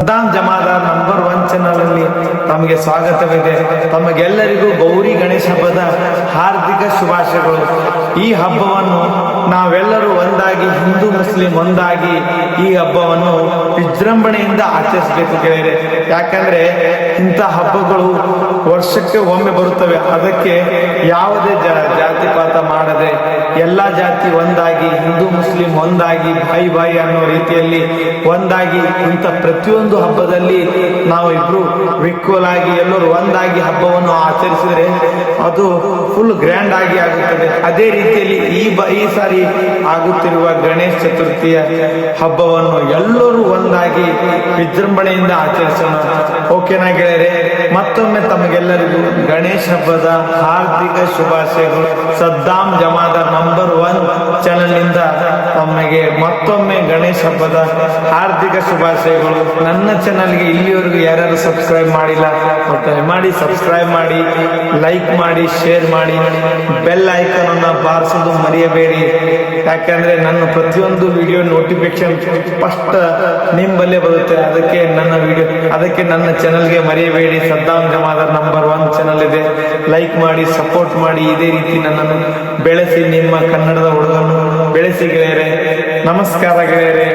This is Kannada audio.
ಸದ್ದಾಂ ಜಮಾದಾರ್ ನಂಬರ್ 1 ಚಾನಲ್ ಅಲ್ಲಿ ತಮಗೆ ಸ್ವಾಗತವಿದೆ. ತಮಗೆಲ್ಲರಿಗೂ ಗೌರಿ ಗಣೇಶ ಹಬ್ಬದ ಹಾರ್ದಿಕ ಶುಭಾಶಯಗಳು. ಈ ಹಬ್ಬವನ್ನು ನಾವೆಲ್ಲರೂ ಒಂದಾಗಿ, ಹಿಂದೂ ಮುಸ್ಲಿಂ ಒಂದಾಗಿ ಈ ಹಬ್ಬವನ್ನು ವಿಜೃಂಭಣೆಯಿಂದ ಆಚರಿಸಬೇಕು ಗೆಳೆಯರೆ. ಯಾಕಂದ್ರೆ ಇಂಥ ಹಬ್ಬಗಳು ವರ್ಷಕ್ಕೆ ಒಮ್ಮೆ ಬರುತ್ತವೆ. ಅದಕ್ಕೆ ಯಾವುದೇ ಜಾತಿಪಾತ ಮಾಡದೆ ಎಲ್ಲಾ ಜಾತಿ ಒಂದಾಗಿ, ಹಿಂದೂ ಮುಸ್ಲಿಂ ಒಂದಾಗಿ, ಬಾಯಿ ಬಾಯಿ ಅನ್ನೋ ರೀತಿಯಲ್ಲಿ ಒಂದಾಗಿ ಇಂಥ ಪ್ರತಿಯೊಂದು ಹಬ್ಬದಲ್ಲಿ ನಾವು ಇಬ್ರು ವಿಕ್ವಲ್ ಆಗಿ ಎಲ್ಲರೂ ಒಂದಾಗಿ ಹಬ್ಬವನ್ನು ಆಚರಿಸಿದ್ರೆ ಅದು ಫುಲ್ ಗ್ರ್ಯಾಂಡ್ ಆಗಿ ಆಗುತ್ತದೆ. ಅದೇ ರೀತಿಯಲ್ಲಿ ಈ ಸಾರಿ ಆಗುತ್ತಿರುವ ಗಣೇಶ ಚತುರ್ಥಿಯ ಹಬ್ಬವನ್ನು ಎಲ್ಲರೂ ಒಂದಾಗಿ ವಿಜೃಂಭಣೆಯಿಂದ ಆಚರಿಸೋಣ. ಓಕೆನಾ ಗೆಳೆಯರೆ? ಮತ್ತೊಮ್ಮೆ ತಮಗೆಲ್ಲರಿಗೂ ಗಣೇಶ ಹಬ್ಬದ ಹಾರ್ದಿಕ ಶುಭಾಶಯಗಳು. ಸದ್ದಾಂ ಜಮಾದಾರ್ ನಂಬರ್ 1 ಚಾನಲ್ ನಿಂದ ತಮಗೆ ಮತ್ತೊಮ್ಮೆ ಗಣೇಶ ಹಬ್ಬದ ಹಾರ್ದಿಕ ಶುಭಾಶಯಗಳು. ನನ್ನ ಚಾನಲ್ಗೆ ಇಲ್ಲಿವರೆಗೂ ಯಾರ್ಯಾರು ಸಬ್ಸ್ಕ್ರೈಬ್ ಮಾಡಿಲ್ಲ ಮಾಡಿ, ಸಬ್ಸ್ಕ್ರೈಬ್ ಮಾಡಿ, ಲೈಕ್ ಮಾಡಿ, ಶೇರ್ ಮಾಡಿ, ಬೆಲ್ ಐಕಾನ್ ಅನ್ನ ಬಾರಿಸೋದು ಮರೆಯಬೇಡಿ. ಯಾಕಂದ್ರೆ ನನ್ನ ಪ್ರತಿಯೊಂದು ವಿಡಿಯೋ ನೋಟಿಫಿಕೇಶನ್ ಫಸ್ಟ್ ನಿಮ್ಮಲ್ಲೇ ಬರುತ್ತೆ. ಅದಕ್ಕೆ ನನ್ನ ಚಾನಲ್ಗೆ ಮರೆಯಬೇಡಿ. ಸದ್ದಾಂ ಜಮಾದಾರ್ ನಂಬರ್ 1 ಚಾನಲ್ ಇದೆ, ಲೈಕ್ ಮಾಡಿ, ಸಪೋರ್ಟ್ ಮಾಡಿ. ಇದೇ ರೀತಿ ನನ್ನನ್ನು ಬೆಳೆಸಿ, ನಿಮ್ಮ ಕನ್ನಡದ ಹುಡುಗನ್ನು ಬೆಳೆಸಿ ಗೆಳೆಯರೆ. ನಮಸ್ಕಾರ ಗೆಳೆಯರೆ.